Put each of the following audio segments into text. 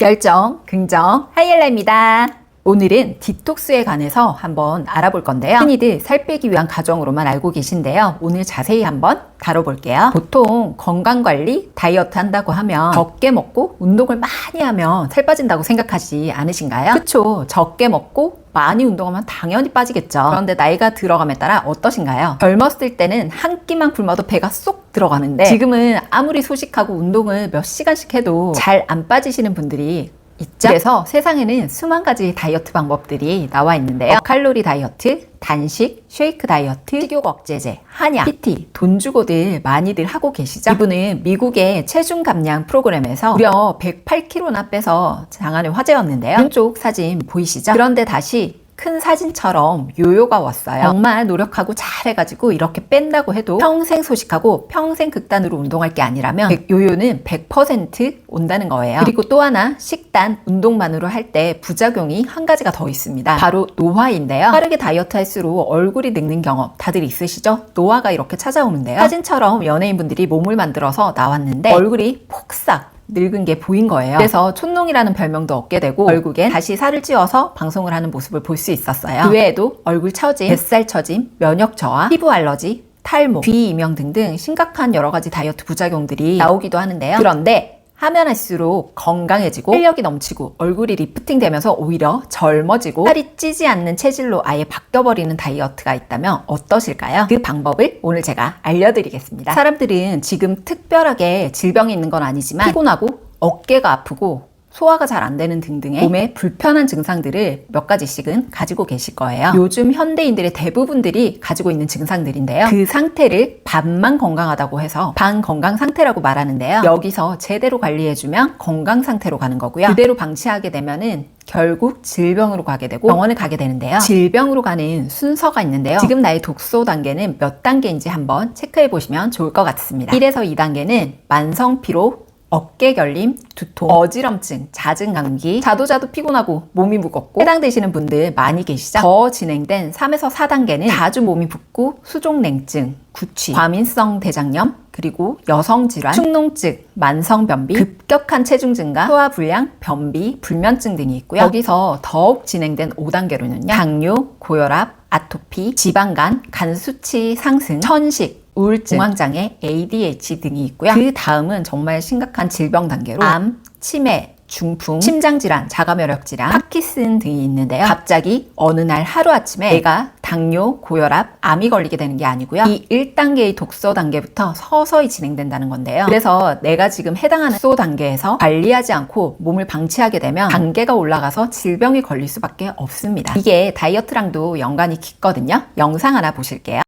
결정, 긍정, 하이엘라입니다. 오늘은 디톡스에 관해서 한번 알아볼 건데요. 흔히들 살 빼기 위한 과정으로만 알고 계신데요. 오늘 자세히 한번 다뤄볼게요. 보통 건강관리, 다이어트 한다고 하면 적게 먹고 운동을 많이 하면 살 빠진다고 생각하지 않으신가요? 그쵸? 적게 먹고 많이 운동하면 당연히 빠지겠죠. 그런데 나이가 들어감에 따라 어떠신가요? 젊었을 때는 한 끼만 굶어도 배가 쏙 들어가는데 지금은 아무리 소식하고 운동을 몇 시간씩 해도 잘 안 빠지시는 분들이 있죠? 그래서 세상에는 수만 가지 다이어트 방법들이 나와 있는데요. 칼로리 다이어트, 단식, 쉐이크 다이어트, 식욕 억제제, 한약, PT, 돈 주고들 많이들 하고 계시죠? 이분은 미국의 체중 감량 프로그램에서 무려 108kg나 빼서 장안의 화제였는데요. 왼쪽 사진 보이시죠? 그런데 다시 큰 사진처럼 요요가 왔어요. 정말 노력하고 잘해가지고 이렇게 뺀다고 해도 평생 소식하고 평생 극단으로 운동할 게 아니라면 요요는 100% 온다는 거예요. 그리고 또 하나 식단, 운동만으로 할 때 부작용이 한 가지가 더 있습니다. 바로 노화인데요. 빠르게 다이어트 할수록 얼굴이 늙는 경험 다들 있으시죠? 노화가 이렇게 찾아오는데요. 사진처럼 연예인분들이 몸을 만들어서 나왔는데 얼굴이 폭삭 늙은 게 보인 거예요. 그래서 촌농이라는 별명도 얻게 되고 결국엔 다시 살을 찌워서 방송을 하는 모습을 볼 수 있었어요. 그 외에도 얼굴 처짐, 뱃살 처짐, 면역 저하, 피부 알러지, 탈모, 비이명 등등 심각한 여러 가지 다이어트 부작용들이 나오기도 하는데요. 그런데 하면 할수록 건강해지고 활력이 넘치고 얼굴이 리프팅 되면서 오히려 젊어지고 살이 찌지 않는 체질로 아예 바뀌어버리는 다이어트가 있다면 어떠실까요? 그 방법을 오늘 제가 알려드리겠습니다. 사람들은 지금 특별하게 질병이 있는 건 아니지만 피곤하고 어깨가 아프고 소화가 잘 안 되는 등등의 몸에 불편한 증상들을 몇 가지씩은 가지고 계실 거예요. 요즘 현대인들의 대부분들이 가지고 있는 증상들인데요. 그 상태를 반만 건강하다고 해서 반 건강 상태라고 말하는데요. 여기서 제대로 관리해주면 건강 상태로 가는 거고요. 그대로 방치하게 되면은 결국 질병으로 가게 되고 병원을 가게 되는데요. 질병으로 가는 순서가 있는데요. 지금 나의 독소 단계는 몇 단계인지 한번 체크해 보시면 좋을 것 같습니다. 1에서 2단계는 만성 피로, 어깨 결림, 두통, 어지럼증, 잦은 감기, 자도 피곤하고 몸이 무겁고 해당되시는 분들 많이 계시죠? 더 진행된 3에서 4단계는 자주 몸이 붓고 수족냉증, 구취, 과민성 대장염, 그리고 여성질환, 축농증, 만성변비, 급격한 체중 증가, 소화불량, 변비, 불면증 등이 있고요. 여기서 더욱 진행된 5단계로는요. 당뇨, 고혈압, 아토피, 지방간, 간 수치 상승, 천식, 우울증, 공황장애, ADHD 등이 있고요. 그 다음은 정말 심각한 질병 단계로 암, 치매, 중풍, 심장질환, 자가면역질환, 파킨슨 등이 있는데요. 갑자기 어느 날 하루아침에 내가 당뇨, 고혈압, 암이 걸리게 되는 게 아니고요. 이 1단계의 독소 단계부터 서서히 진행된다는 건데요. 그래서 내가 지금 해당하는 독소 단계에서 관리하지 않고 몸을 방치하게 되면 단계가 올라가서 질병이 걸릴 수밖에 없습니다. 이게 다이어트랑도 연관이 깊거든요. 영상 하나 보실게요.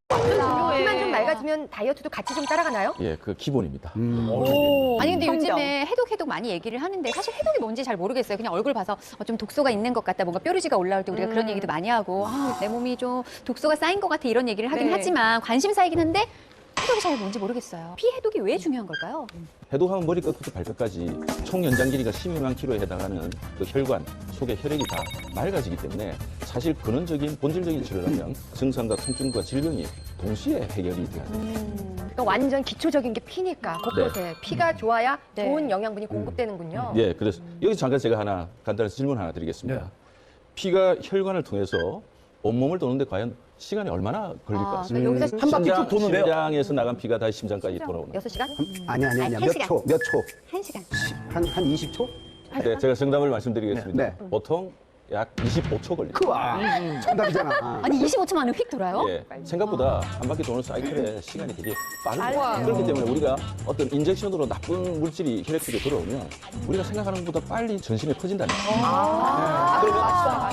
키만 좀 맑아지면 다이어트도 같이 좀 따라가나요? 예, 그 기본입니다. 아니 근데 성정. 요즘에 해독 많이 얘기를 하는데 사실 해독이 뭔지 잘 모르겠어요. 그냥 얼굴 봐서 좀 독소가 있는 것 같다. 뭔가 뾰루지가 올라올 때 우리가 그런 얘기도 많이 하고 내 몸이 좀 독소가 쌓인 것 같아 이런 얘기를 하긴 네. 하지만 관심사이긴 한데 해독이 잘 뭔지 모르겠어요. 피해독이 왜 중요한 걸까요? 해독하면 머리 끝부터 발끝까지 총 연장 길이가 12만 킬로에 해당하는 그 혈관 속의 혈액이 다 맑아지기 때문에 사실 근원적인 본질적인 치료를 하면 증상과 통증과 질병이 동시에 해결이 돼야 됩니다. 그러니까 완전 기초적인 게 피니까 곳곳에 피가 좋아야 네. 좋은 영양분이 공급되는군요. 예, 그래서 여기서 잠깐 제가 하나 간단한 질문 하나 드리겠습니다. 피가 혈관을 통해서 온몸을 도는데 과연 시간이 얼마나 걸릴 것 같습니까? 그러니까 여기서 한 바퀴 쭉 도는데요? 심장에서 나간 피가 다시 심장까지 돌아오는. 6시간? 아니야. 한 몇 시간. 초? 몇 초? 1시간. 한 20초? 네, 제가 정답을 말씀드리겠습니다. 네. 보통 약 25초 걸립니다. 그와 정답이잖아. 아니 25초 만에 휙 돌아요? 예, 생각보다 한 바퀴 도는 사이클의 시간이 되게 빠르고 그렇기 때문에 우리가 어떤 인젝션으로 나쁜 물질이 혈액 속에 들어오면 우리가 생각하는 것보다 빨리 전신에 퍼진다는 거예요.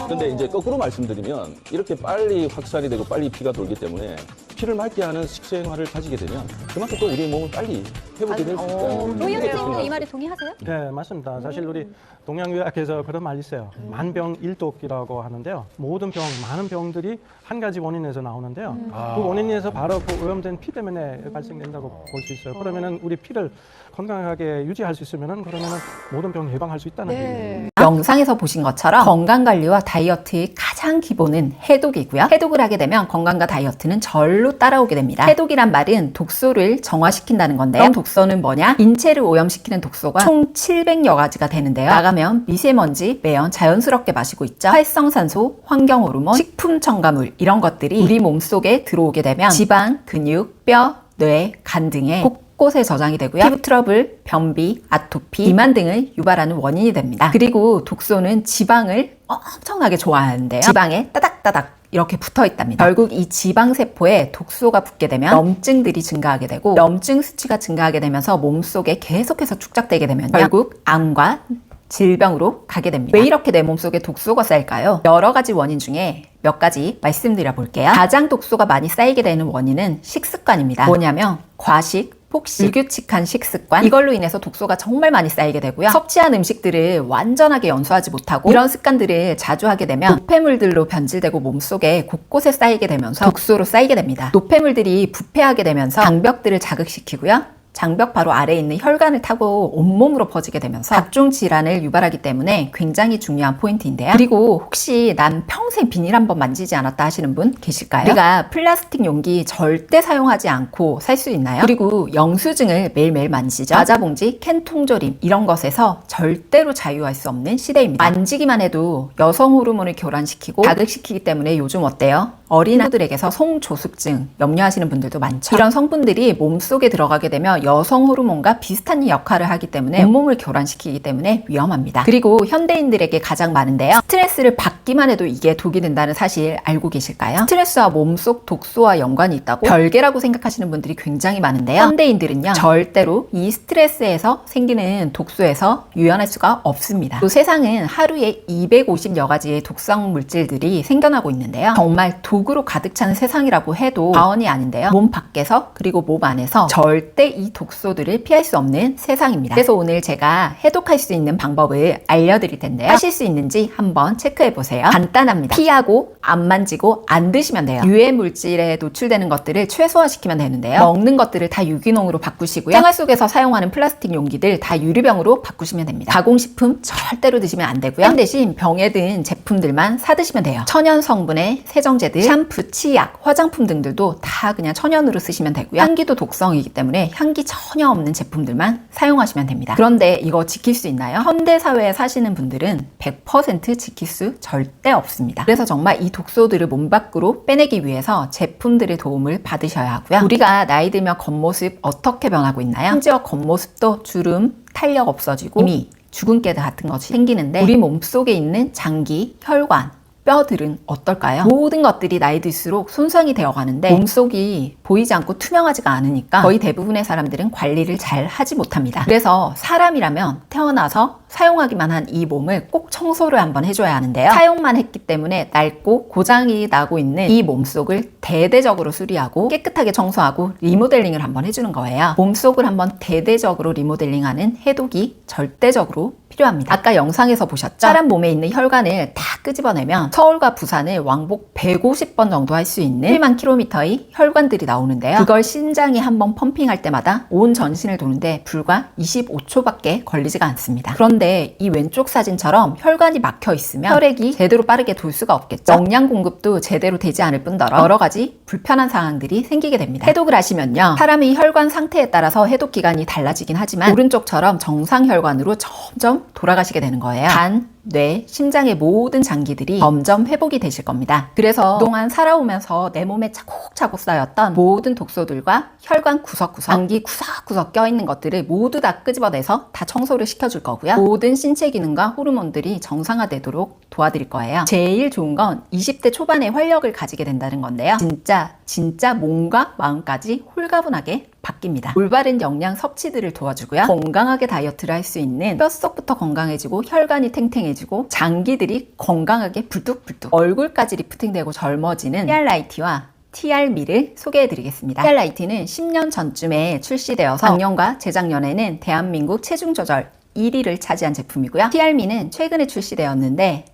그런데 이제 거꾸로 말씀드리면 이렇게 빨리 확산이 되고 빨리 피가 돌기 때문에 피를 맑게 하는 식생활을 가지게 되면 그만큼 또 우리 몸은 빨리 회복이 될 수 있다. 노희연 선생님도 이 말에 동의하세요? 네, 맞습니다. 사실 우리 동양의학에서 그런 말이 있어요. 만병일독이라고 하는데요. 모든 병, 많은 병들이 한 가지 원인에서 나오는데요. 그 원인에서 바로 그 오염된 피 때문에 발생된다고 볼 수 있어요. 그러면은 우리 피를 건강하게 유지할 수 있으면은 그러면은 모든 병 예방할 수 있다는 얘기예요. 영상에서 보신 것처럼 건강관리와 다이어트의 가장 기본은 해독이고요. 해독을 하게 되면 건강과 다이어트는 절로 따라오게 됩니다. 해독이란 말은 독소를 정화시킨다는 건데요. 독소 독소는 뭐냐? 인체를 오염시키는 독소가 총 700여 가지가 되는데요. 나가면 미세먼지, 매연 자연스럽게 마시고 있죠. 활성산소, 환경호르몬, 식품 첨가물 이런 것들이 우리 몸속에 들어오게 되면 지방, 근육, 뼈, 뇌, 간 등의 곳에 저장이 되고요. 피부 트러블, 변비, 아토피, 비만 등을 유발하는 원인이 됩니다. 그리고 독소는 지방을 엄청나게 좋아하는데요. 지방에 따닥따닥 이렇게 붙어 있답니다. 결국 이 지방세포에 독소가 붙게 되면 염증들이 증가하게 되고 염증 수치가 증가하게 되면서 몸속에 계속해서 축적되게 되면 결국 암과 질병으로 가게 됩니다. 왜 이렇게 내 몸속에 독소가 쌓일까요? 여러 가지 원인 중에 몇 가지 말씀드려 볼게요. 가장 독소가 많이 쌓이게 되는 원인은 식습관입니다. 뭐냐면 과식, 폭식, 불규칙한 식습관 이걸로 인해서 독소가 정말 많이 쌓이게 되고요. 섭취한 음식들을 완전하게 연소하지 못하고 이런 습관들을 자주 하게 되면 노폐물들로 변질되고 몸속에 곳곳에 쌓이게 되면서 독소로 쌓이게 됩니다. 노폐물들이 부패하게 되면서 장벽들을 자극시키고요. 장벽 바로 아래에 있는 혈관을 타고 온몸으로 퍼지게 되면서 각종 질환을 유발하기 때문에 굉장히 중요한 포인트인데요. 그리고 혹시 난 평생 비닐 한번 만지지 않았다 하시는 분 계실까요? 우리가 플라스틱 용기 절대 사용하지 않고 살 수 있나요? 그리고 영수증을 매일매일 만지죠. 과자봉지, 캔 통조림 이런 것에서 절대로 자유할 수 없는 시대입니다. 만지기만 해도 여성 호르몬을 교란시키고 자극시키기 때문에 요즘 어때요? 어린 아이들에게서 성조숙증 염려하시는 분들도 많죠. 이런 성분들이 몸속에 들어가게 되면 여성 호르몬과 비슷한 역할을 하기 때문에 온몸을 교란시키기 때문에 위험합니다. 그리고 현대인들에게 가장 많은데요. 스트레스를 받기만 해도 이게 독이 된다는 사실 알고 계실까요? 스트레스와 몸속 독소와 연관이 있다고 별개라고 생각하시는 분들이 굉장히 많은데요. 현대인들은요. 절대로 이 스트레스에서 생기는 독소에서 유연할 수가 없습니다. 또 세상은 하루에 250여 가지의 독성 물질들이 생겨나고 있는데요. 정말 독으로 가득 찬 세상이라고 해도 과언이 아닌데요. 몸 밖에서 그리고 몸 안에서 절대 이 독소들을 피할 수 없는 세상입니다. 그래서 오늘 제가 해독할 수 있는 방법을 알려드릴 텐데요. 하실 수 있는지 한번 체크해 보세요. 간단합니다. 피하고 안 만지고 안 드시면 돼요. 유해 물질에 노출되는 것들을 최소화시키면 되는데요. 먹는 것들을 다 유기농으로 바꾸시고요. 생활 속에서 사용하는 플라스틱 용기들 다 유리병으로 바꾸시면 됩니다. 가공식품 절대로 드시면 안 되고요. 대신 병에 든 제품들만 사 드시면 돼요. 천연 성분의 세정제들, 샴푸, 치약, 화장품 등들도 다 그냥 천연으로 쓰시면 되고요. 향기도 독성이기 때문에 향기 전혀 없는 제품들만 사용하시면 됩니다. 그런데 이거 지킬 수 있나요? 현대사회에 사시는 분들은 100% 지킬 수 절대 없습니다. 그래서 정말 이 독소들을 몸 밖으로 빼내기 위해서 제품들의 도움을 받으셔야 하고요. 우리가 나이 들면 겉모습 어떻게 변하고 있나요? 심지어 겉모습도 주름, 탄력 없어지고 이미 주근깨 같은 것이 생기는데 우리 몸속에 있는 장기, 혈관, 뼈들은 어떨까요? 모든 것들이 나이 들수록 손상이 되어 가는데 몸속이 보이지 않고 투명하지가 않으니까 거의 대부분의 사람들은 관리를 잘 하지 못합니다. 그래서 사람이라면 태어나서 사용하기만 한 이 몸을 꼭 청소를 한번 해줘야 하는데요. 사용만 했기 때문에 낡고 고장이 나고 있는 이 몸속을 대대적으로 수리하고 깨끗하게 청소하고 리모델링을 한번 해주는 거예요. 몸속을 한번 대대적으로 리모델링하는 해독이 절대적으로 필요합니다. 아까 영상에서 보셨죠? 사람 몸에 있는 혈관을 다 끄집어내면 서울과 부산을 왕복 150번 정도 할 수 있는 1만 킬로미터의 혈관들이 나오는데요. 그걸 심장이 한번 펌핑할 때마다 온 전신을 도는데 불과 25초밖에 걸리지가 않습니다. 그런데 이 왼쪽 사진처럼 혈관이 막혀 있으면 혈액이 제대로 빠르게 돌 수가 없겠죠. 영양 공급도 제대로 되지 않을 뿐더러 여러 가지 불편한 상황들이 생기게 됩니다. 해독을 하시면요. 사람의 혈관 상태에 따라서 해독 기간이 달라지긴 하지만 오른쪽처럼 정상 혈관으로 점점 돌아가시게 되는 거예요. 간, 뇌, 심장의 모든 장기들이 점점 회복이 되실 겁니다. 그래서 그동안 살아오면서 내 몸에 차곡차곡 쌓였던 모든 독소들과 혈관 구석구석, 장기 구석구석 껴있는 것들을 모두 다 끄집어내서 다 청소를 시켜줄 거고요. 모든 신체 기능과 호르몬들이 정상화되도록 도와드릴 거예요. 제일 좋은 건 20대 초반에 활력을 가지게 된다는 건데요. 진짜 몸과 마음까지 홀가분하게 바뀝니다. 올바른 영양 섭취들을 도와주고요. 건강하게 다이어트를 할 수 있는 뼛속부터 건강해지고 혈관이 탱탱해지고 장기들이 건강하게 불뚝불뚝 얼굴까지 리프팅되고 젊어지는 TR라이트와 TR미를 소개해드리겠습니다. TR라이트는 10년 전쯤에 출시되어서 작년과 재작년에는 대한민국 체중 조절 1위를 차지한 제품이고요. TR미는 최근에 출시되었는데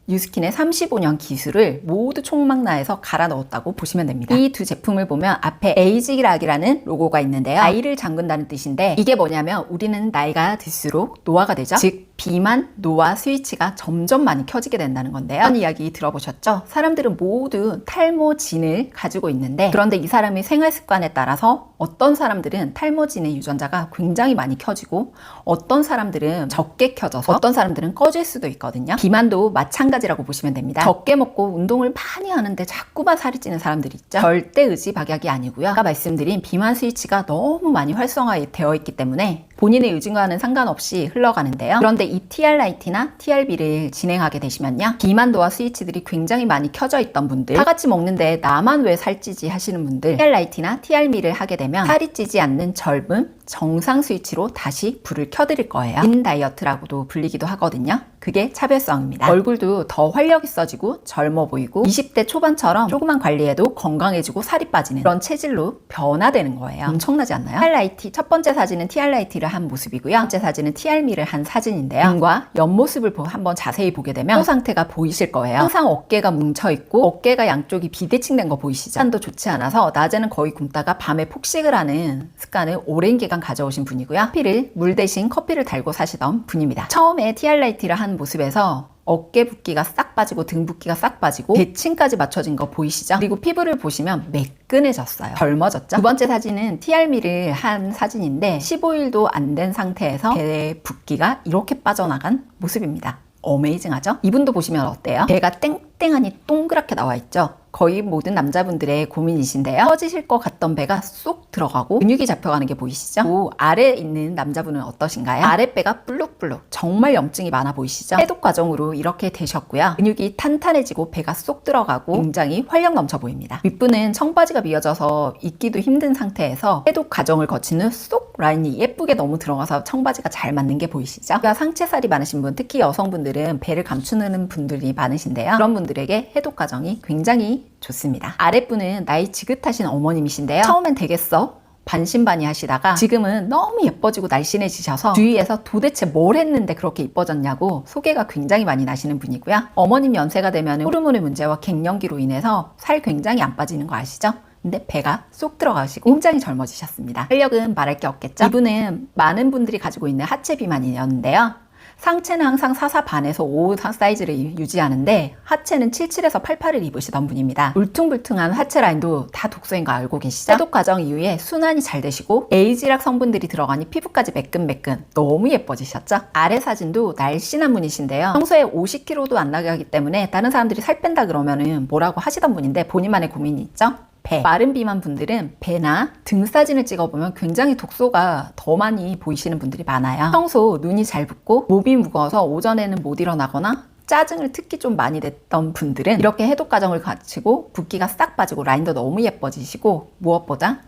뉴스킨의 35년 기술을 모두 총망라해서 갈아 넣었다고 보시면 됩니다. 이 두 제품을 보면 앞에 에이지락이라는 로고가 있는데요. 나이를 잠근다는 뜻인데 이게 뭐냐면 우리는 나이가 들수록 노화가 되죠. 즉 비만, 노화 스위치가 점점 많이 켜지게 된다는 건데요. 이런 이야기 들어보셨죠? 사람들은 모두 탈모진을 가지고 있는데, 그런데 이 사람의 생활 습관에 따라서 어떤 사람들은 탈모진의 유전자가 굉장히 많이 켜지고 어떤 사람들은 적게 켜져서 어떤 사람들은 꺼질 수도 있거든요. 비만도 마찬가지라고 보시면 됩니다. 적게 먹고 운동을 많이 하는데 자꾸만 살이 찌는 사람들이 있죠. 절대 의지박약이 아니고요. 아까 말씀드린 비만 스위치가 너무 많이 활성화되어 있기 때문에 본인의 의지와는 상관없이 흘러가는데요. 그런데 이 TRIT나 TRB를 진행하게 되시면요, 비만도와 스위치들이 굉장히 많이 켜져 있던 분들, 다 같이 먹는데 나만 왜 살찌지 하시는 분들, TRIT나 TRB를 하게 되면 살이 찌지 않는 젊음, 정상 스위치로 다시 불을 켜드릴 거예요. 린 다이어트라고도 불리기도 하거든요. 그게 차별성입니다. 얼굴도 더 활력 있어지고 젊어 보이고 20대 초반처럼 조금만 관리해도 건강해지고 살이 빠지는 그런 체질로 변화되는 거예요. 엄청나지 않나요? TRIT, 첫 번째 사진은 TRIT를 한 모습이고요. 두 번째 사진은 TRM를 한 사진인데요. 눈과 옆모습을 한번 자세히 보게 되면 코 상태가 보이실 거예요. 항상 어깨가 뭉쳐있고 어깨가 양쪽이 비대칭된 거 보이시죠? 습관도 좋지 않아서 낮에는 거의 굶다가 밤에 폭식을 하는 습관을 오랜 기간 가져오신 분이고요. 커피를 물 대신 커피를 달고 사시던 분입니다. 처음에 TRIT를 한 모습에서 어깨 붓기가 싹 빠지고 등 붓기가 싹 빠지고 대칭까지 맞춰진 거 보이시죠? 그리고 피부를 보시면 매끈해졌어요. 젊어졌죠? 두 번째 사진은 TRM를 한 사진인데 15일도 안 된 상태에서 배의 붓기가 이렇게 빠져나간 모습입니다. 어메이징하죠? 이분도 보시면 어때요? 배가 땡땡하니 동그랗게 나와 있죠? 거의 모든 남자분들의 고민이신데요. 꺼지실 것 같던 배가 쏙 들어가고 근육이 잡혀가는 게 보이시죠? 그 아래에 있는 남자분은 어떠신가요? 아랫배가 불룩불룩 정말 염증이 많아 보이시죠? 해독 과정으로 이렇게 되셨고요. 근육이 탄탄해지고 배가 쏙 들어가고 굉장히 활력 넘쳐 보입니다. 윗분은 청바지가 미어져서 입기도 힘든 상태에서 해독 과정을 거친 후 쏙 라인이 예쁘게 너무 들어가서 청바지가 잘 맞는 게 보이시죠? 상체살이 많으신 분, 특히 여성분들은 배를 감추는 분들이 많으신데요. 그런 분들에게 해독 과정이 굉장히 좋습니다. 아랫분은 나이 지긋하신 어머님이신데요. 처음엔 되겠어? 반신반의 하시다가 지금은 너무 예뻐지고 날씬해지셔서 주위에서 도대체 뭘 했는데 그렇게 이뻐졌냐고 소개가 굉장히 많이 나시는 분이고요. 어머님 연세가 되면 호르몬의 문제와 갱년기로 인해서 살 굉장히 안 빠지는 거 아시죠? 근데 배가 쏙 들어가시고 굉장히 젊어지셨습니다. 활력은 말할 게 없겠죠? 이분은 많은 분들이 가지고 있는 하체 비만이었는데요. 상체는 항상 4, 4 반에서 5 사이즈를 유지하는데 하체는 77에서 88을 입으시던 분입니다. 울퉁불퉁한 하체 라인도 다 독소인 거 알고 계시죠? 해독 과정 이후에 순환이 잘 되시고 에이지락 성분들이 들어가니 피부까지 매끈매끈 너무 예뻐지셨죠? 아래 사진도 날씬한 분이신데요. 평소에 50kg도 안 나가기 때문에 다른 사람들이 살 뺀다 그러면은 뭐라고 하시던 분인데 본인만의 고민이 있죠? 배. 마른 비만 분들은 배나 등 사진을 찍어보면 굉장히 독소가 더 많이 보이시는 분들이 많아요. 평소 눈이 잘 붓고 몸이 무거워서 오전에는 못 일어나거나 짜증을 특히 좀 많이 냈던 분들은 이렇게 해독 과정을 거치고 붓기가 싹 빠지고 라인도 너무 예뻐지시고 무엇보다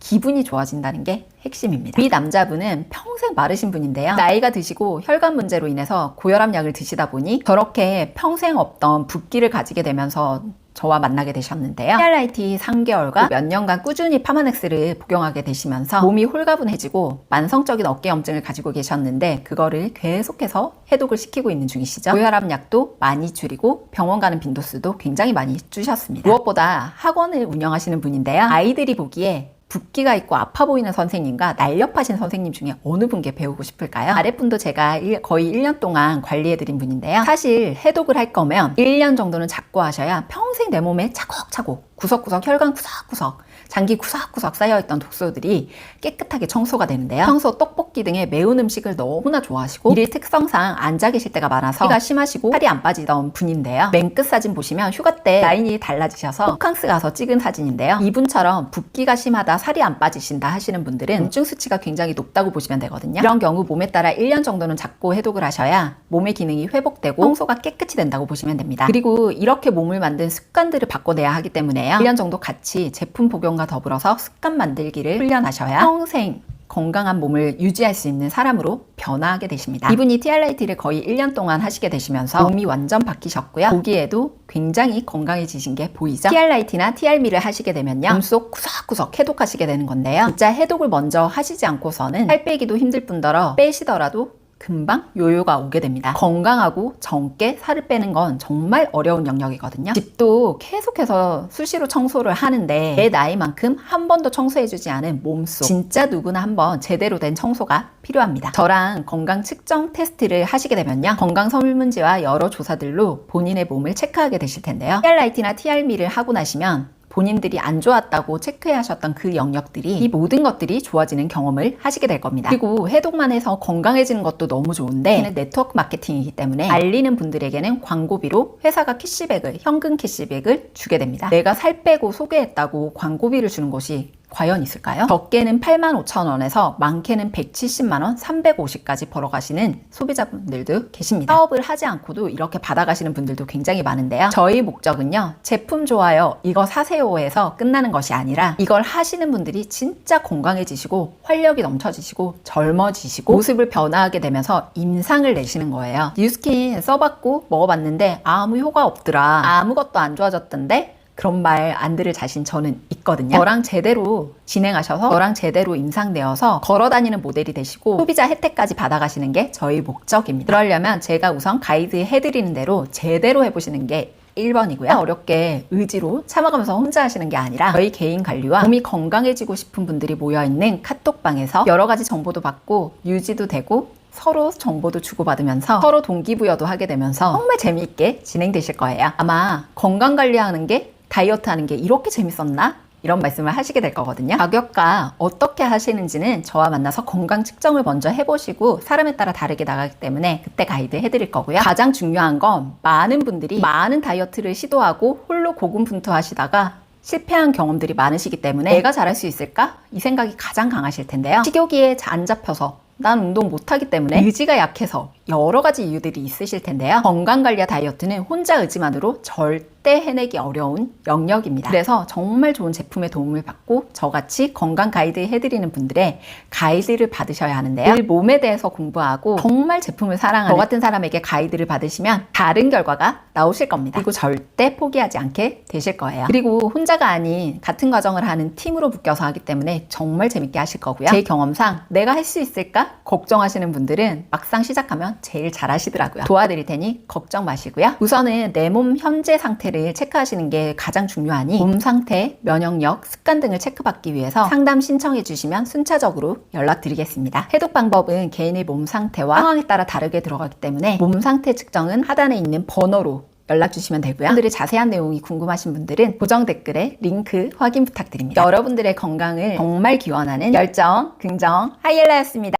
기분이 좋아진다는 게 핵심입니다. 이 남자분은 평생 마르신 분인데요. 나이가 드시고 혈관 문제로 인해서 고혈압 약을 드시다 보니 저렇게 평생 없던 붓기를 가지게 되면서 저와 만나게 되셨는데요. TRIT 3개월과 몇 년간 꾸준히 파마넥스를 복용하게 되시면서 몸이 홀가분해지고 만성적인 어깨염증을 가지고 계셨는데 그거를 계속해서 해독을 시키고 있는 중이시죠. 고혈압 약도 많이 줄이고 병원 가는 빈도수도 굉장히 많이 줄이셨습니다. 무엇보다 학원을 운영하시는 분인데요. 아이들이 보기에 붓기가 있고 아파 보이는 선생님과 날렵하신 선생님 중에 어느 분께 배우고 싶을까요? 아랫분도 제가 거의 1년 동안 관리해드린 분인데요. 사실 해독을 할 거면 1년 정도는 잡고 하셔야 평생 내 몸에 차곡차곡 구석구석 혈관 구석구석 장기 구석구석 쌓여있던 독소들이 깨끗하게 청소가 되는데요. 평소 떡볶이 등의 매운 음식을 너무나 좋아하시고 일일 특성상 앉아 계실 때가 많아서 키가 심하시고 살이 안 빠지던 분인데요. 맨 끝 사진 보시면 휴가 때 라인이 달라지셔서 호캉스 가서 찍은 사진인데요. 이분처럼 붓기가 심하다, 살이 안 빠지신다 하시는 분들은 우증 수치가 굉장히 높다고 보시면 되거든요. 이런 경우 몸에 따라 1년 정도는 잡고 해독을 하셔야 몸의 기능이 회복되고 청소가 깨끗이 된다고 보시면 됩니다. 그리고 이렇게 몸을 만든 습관들을 바꿔내야 하기 때문에요. 1년 정도 같이 제품 복용과 더불어서 습관 만들기를 훈련하셔야 평생 건강한 몸을 유지할 수 있는 사람으로 변화하게 되십니다. 이분이 TRIT를 거의 1년 동안 하시게 되시면서 몸이 완전 바뀌셨고요. 보기에도 굉장히 건강해지신 게 보이죠? TRIT나 TRM를 하시게 되면요. 몸속 구석구석 해독하시게 되는 건데요. 진짜 해독을 먼저 하시지 않고서는 살 빼기도 힘들 뿐더러 빼시더라도 금방 요요가 오게 됩니다. 건강하고 젊게 살을 빼는 건 정말 어려운 영역이거든요. 집도 계속해서 수시로 청소를 하는데 내 나이만큼 한 번도 청소해주지 않은 몸속, 진짜 누구나 한번 제대로 된 청소가 필요합니다. 저랑 건강 측정 테스트를 하시게 되면요, 건강 설문지와 여러 조사들로 본인의 몸을 체크하게 되실 텐데요. TRIT나 TRM를 하고 나시면 본인들이 안 좋았다고 체크하셨던 그 영역들이, 이 모든 것들이 좋아지는 경험을 하시게 될 겁니다. 그리고 해독만 해서 건강해지는 것도 너무 좋은데, 네트워크 마케팅이기 때문에 알리는 분들에게는 광고비로 회사가 캐시백을, 현금 캐시백을 주게 됩니다. 내가 살 빼고 소개했다고 광고비를 주는 곳이 과연 있을까요? 적게는 85,000원에서 많게는 170만원, 350까지 벌어가시는 소비자분들도 계십니다. 사업을 하지 않고도 이렇게 받아가시는 분들도 굉장히 많은데요. 저희 목적은요, 제품 좋아요, 이거 사세요 해서 끝나는 것이 아니라, 이걸 하시는 분들이 진짜 건강해지시고 활력이 넘쳐지시고 젊어지시고 모습을 변화하게 되면서 임상을 내시는 거예요. 뉴스킨 써봤고 먹어봤는데 아무 효과 없더라, 아무것도 안 좋아졌던데, 그런 말 안 들을 자신 저는 있거든요. 저랑 제대로 진행하셔서 저랑 제대로 임상되어서 걸어다니는 모델이 되시고 소비자 혜택까지 받아가시는 게 저희 목적입니다. 그러려면 제가 우선 가이드 해드리는 대로 제대로 해보시는 게 1번이고요. 어렵게 의지로 참아가면서 혼자 하시는 게 아니라 저희 개인 관리와 몸이 건강해지고 싶은 분들이 모여있는 카톡방에서 여러 가지 정보도 받고 유지도 되고 서로 정보도 주고받으면서 서로 동기부여도 하게 되면서 정말 재미있게 진행되실 거예요. 아마 건강관리하는 게, 다이어트 하는 게 이렇게 재밌었나? 이런 말씀을 하시게 될 거거든요. 가격과 어떻게 하시는지는 저와 만나서 건강 측정을 먼저 해보시고 사람에 따라 다르게 나가기 때문에 그때 가이드 해드릴 거고요. 가장 중요한 건 많은 분들이 많은 다이어트를 시도하고 홀로 고군분투하시다가 실패한 경험들이 많으시기 때문에 내가 잘할 수 있을까? 이 생각이 가장 강하실 텐데요. 식욕기에 안 잡혀서, 난 운동 못하기 때문에, 의지가 약해서, 여러 가지 이유들이 있으실 텐데요. 건강관리와 다이어트는 혼자 의지만으로 절대 해내기 어려운 영역입니다. 그래서 정말 좋은 제품의 도움을 받고 저같이 건강 가이드 해드리는 분들의 가이드를 받으셔야 하는데요. 늘 몸에 대해서 공부하고 정말 제품을 사랑하는 저 같은 사람에게 가이드를 받으시면 다른 결과가 나오실 겁니다. 그리고 절대 포기하지 않게 되실 거예요. 그리고 혼자가 아닌 같은 과정을 하는 팀으로 묶여서 하기 때문에 정말 재밌게 하실 거고요. 제 경험상 내가 할 수 있을까? 걱정하시는 분들은 막상 시작하면 제일 잘 하시더라고요. 도와드릴 테니 걱정 마시고요. 우선은 내 몸 현재 상태를 체크하시는 게 가장 중요하니 몸 상태, 면역력, 습관 등을 체크받기 위해서 상담 신청해 주시면 순차적으로 연락드리겠습니다. 해독 방법은 개인의 몸 상태와 상황에 따라 다르게 들어가기 때문에 몸 상태 측정은 하단에 있는 번호로 연락 주시면 되고요. 오늘의 자세한 내용이 궁금하신 분들은 고정 댓글에 링크 확인 부탁드립니다. 여러분들의 건강을 정말 기원하는 열정, 긍정, 하이엘라였습니다.